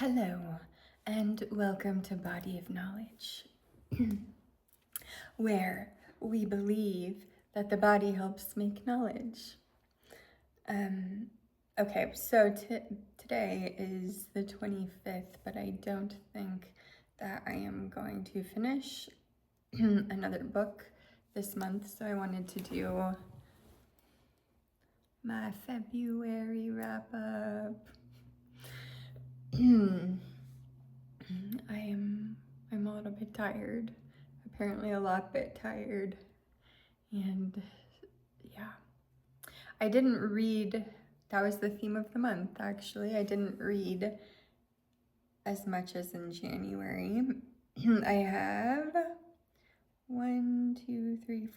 Hello, and welcome to Body of Knowledge, where we believe that the body helps make knowledge. Okay, so today is the 25th, but I don't think that I am going to finish another book this month, so I wanted to do my February wrap-up. I'm a little bit tired, apparently a lot bit tired, and yeah. I didn't read, that was the theme of the month actually, I didn't read as much as in January. I have only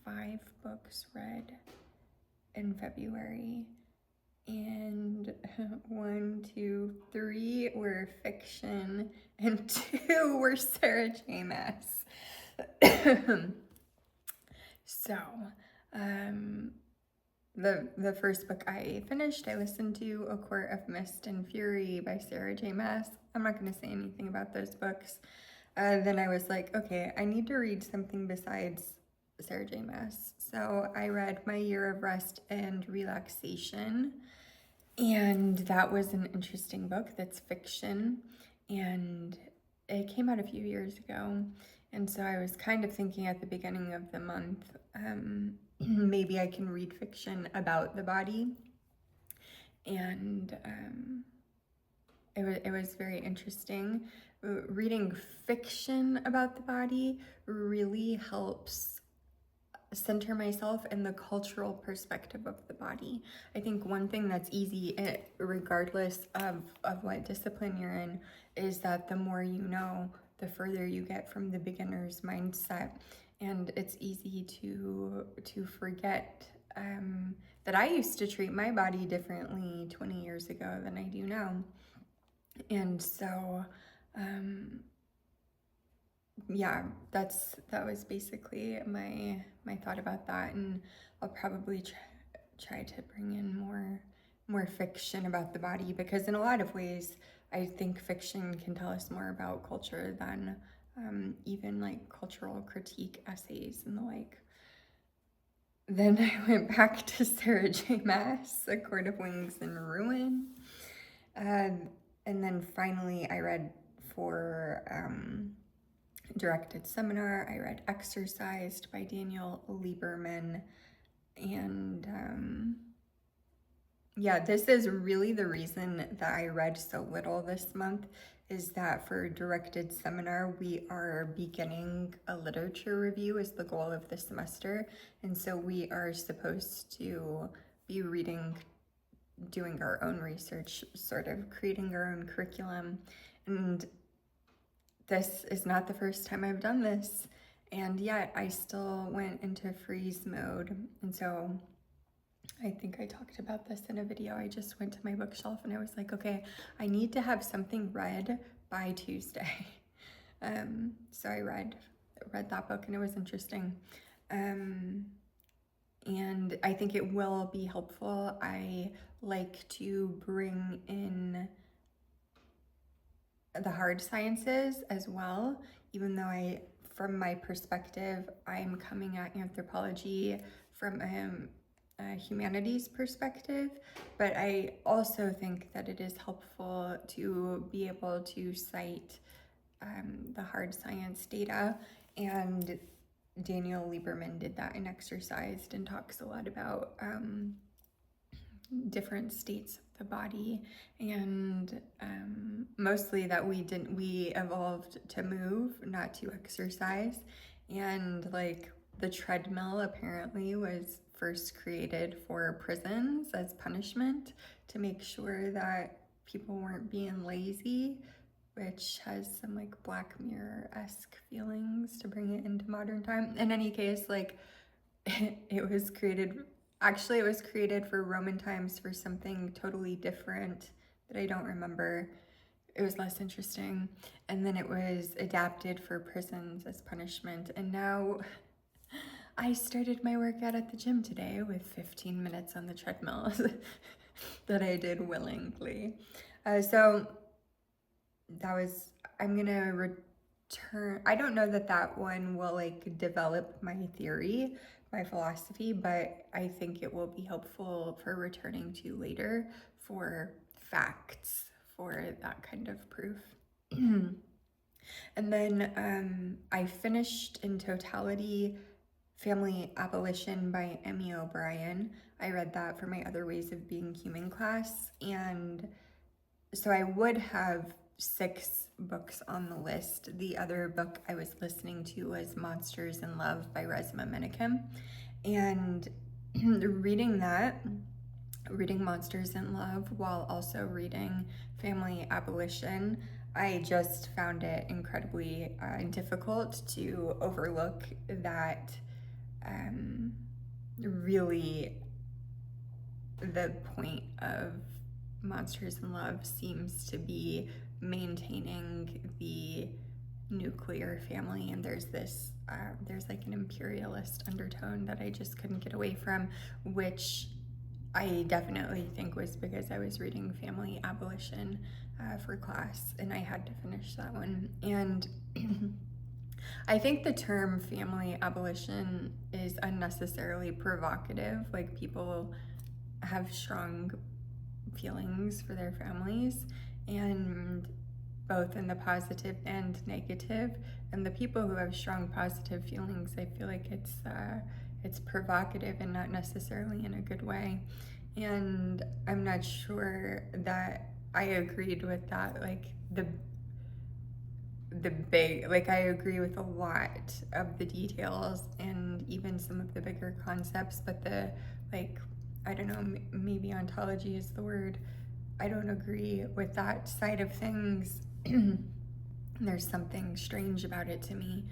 5 books read in February. And 3 were fiction, and 2 were Sarah J. Maas. So, the first book I finished, I listened to A Court of Mist and Fury by Sarah J. Maas. I'm not going to say anything about those books. Then I was like, okay, I need to read something besides Sarah J. Maas. So I read My Year of Rest and Relaxation. And that was an interesting book that's fiction, and it came out a few years ago. And so I was kind of thinking at the beginning of the month, maybe I can read fiction about the body. And it was very interesting. Reading fiction about the body really helps center myself in the cultural perspective of the body. I think one thing that's easy, regardless of what discipline you're in, is that the more you know, the further you get from the beginner's mindset. And it's easy to forget that I used to treat my body differently 20 years ago than I do now. And so yeah, that was basically my thought about that, and I'll probably try to bring in more fiction about the body, because in a lot of ways I think fiction can tell us more about culture than even like cultural critique essays and the like. Then I went back to Sarah J. Maas, A Court of Wings and Ruin, and then finally I read for directed seminar, I read Exercised by Daniel Lieberman. And yeah, this is really the reason that I read so little this month, is that for directed seminar, we are beginning a literature review as the goal of the semester. And so we are supposed to be reading, doing our own research, sort of creating our own curriculum. And this is not the first time I've done this, and yet I still went into freeze mode. And so I think I talked about this in a video. I just went to my bookshelf and I was like, okay, I need to have something read by Tuesday. So I read that book, and it was interesting. And I think it will be helpful. I like to bring in the hard sciences as well, even though from my perspective, I'm coming at anthropology from a humanities perspective, but I also think that it is helpful to be able to cite the hard science data, and Daniel Lieberman did that in Exercised and talks a lot about different states of the body, and mostly that we evolved to move, not to exercise. And like the treadmill apparently was first created for prisons as punishment, to make sure that people weren't being lazy, which has some like Black Mirror-esque feelings to bring it into modern time. In any case, like it was created for Roman times for something totally different that I don't remember. It was less interesting. And then it was adapted for prisons as punishment. And now I started my workout at the gym today with 15 minutes on the treadmill. that I did willingly. So that was, I'm gonna return. I don't know that that one will like develop my theory, my philosophy, but I think it will be helpful for returning to later for facts for that kind of proof. And then I finished in totality Family Abolition by Emmy O'Brien. I read that for my Other Ways of Being Human class. And so I would have 6 books on the list. The other book I was listening to was Monsters in Love by Resmaa Menakem. And reading that, reading Monsters in Love while also reading Family Abolition, I just found it incredibly difficult to overlook that really the point of Monsters in Love seems to be maintaining the nuclear family, and there's this there's like an imperialist undertone that I just couldn't get away from, which I definitely think was because I was reading Family Abolition for class, and I had to finish that one. And I think the term family abolition is unnecessarily provocative. Like, people have strong feelings for their families, and both in the positive and negative. And the people who have strong positive feelings, I feel like it's provocative and not necessarily in a good way. And I'm not sure that I agreed with that. Like the big, like, I agree with a lot of the details and even some of the bigger concepts, but the, like, I don't know, maybe ontology is the word. I don't agree with that side of things. There's something strange about it to me,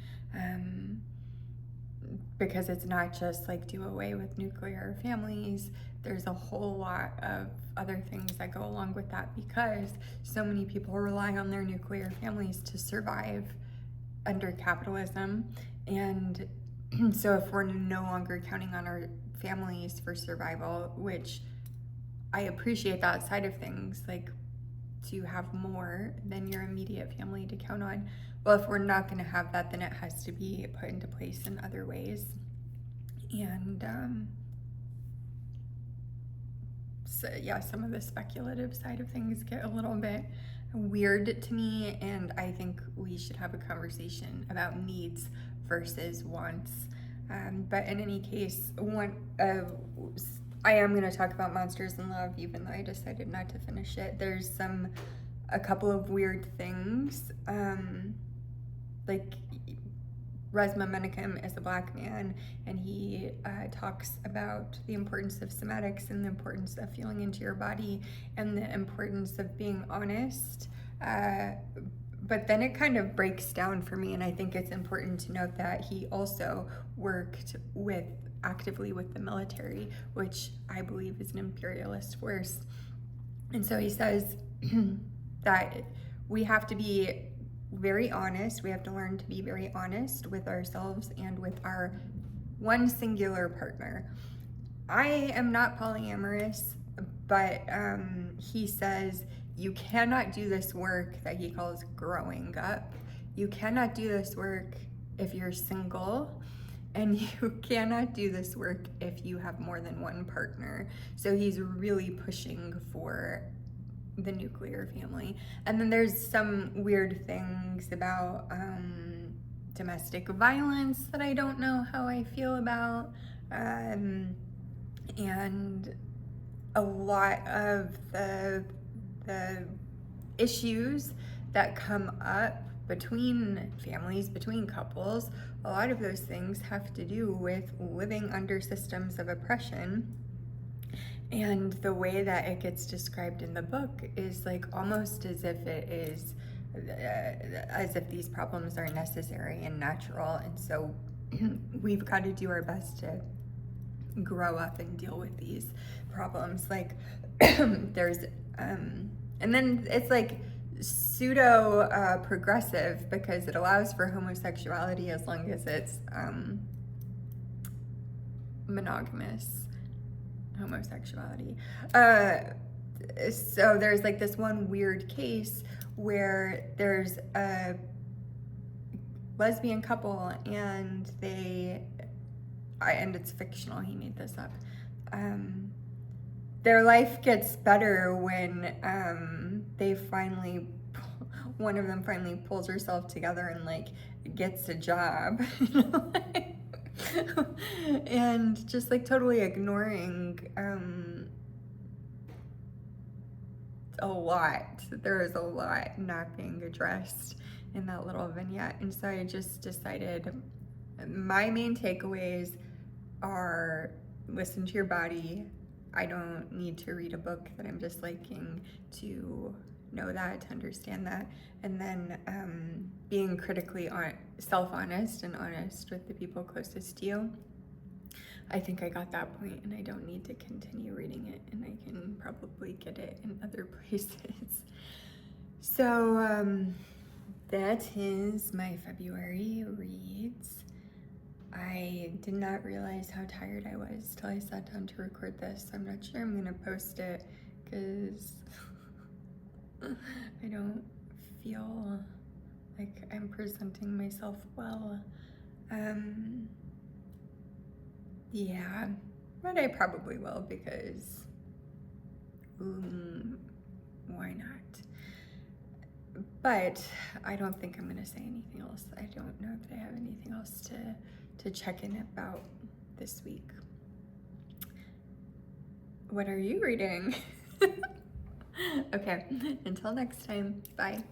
because it's not just like do away with nuclear families. There's a whole lot of other things that go along with that, because so many people rely on their nuclear families to survive under capitalism. And so if we're no longer counting on our families for survival, which I appreciate that side of things, like to have more than your immediate family to count on. Well, if we're not going to have that, then it has to be put into place in other ways. And so yeah, some of the speculative side of things get a little bit weird to me, and I think we should have a conversation about needs versus wants. But in any case, I am going to talk about Monsters in Love, even though I decided not to finish it. There's a couple of weird things, like Resmaa Menakem is a Black man, and he talks about the importance of somatics and the importance of feeling into your body and the importance of being honest. But then it kind of breaks down for me, and I think it's important to note that he also worked actively with the military, which I believe is an imperialist force. And so he says that we have to be very honest. We have to learn to be very honest with ourselves and with our one singular partner. I am not polyamorous, but he says you cannot do this work that he calls growing up. You cannot do this work if you're single, and you cannot do this work if you have more than one partner. So he's really pushing for the nuclear family. And then there's some weird things about domestic violence that I don't know how I feel about, and a lot of the issues that come up between families, between couples. A lot of those things have to do with living under systems of oppression. And the way that it gets described in the book is like almost as if it is, as if these problems are necessary and natural. And so we've got to do our best to grow up and deal with these problems. Like there's, and then it's like pseudo progressive because it allows for homosexuality as long as it's monogamous. homosexuality. So there's like this one weird case where there's a lesbian couple and and it's fictional, he made this up. Their life gets better when one of them finally pulls herself together and like gets a job. And just like totally ignoring a lot. There is a lot not being addressed in that little vignette. And so I just decided my main takeaways are listen to your body. I don't need to read a book that I'm disliking to know that, to understand that. And then being critically self-honest and honest with the people closest to you. I think I got that point and I don't need to continue reading it, and I can probably get it in other places. So that is my February reads. I did not realize how tired I was till I sat down to record this. I'm not sure I'm gonna post it because I don't feel like I'm presenting myself well. Yeah, but I probably will because why not? But I don't think I'm gonna say anything else. I don't know if I have anything else to check in about this week. What are you reading? Okay, until next time, bye.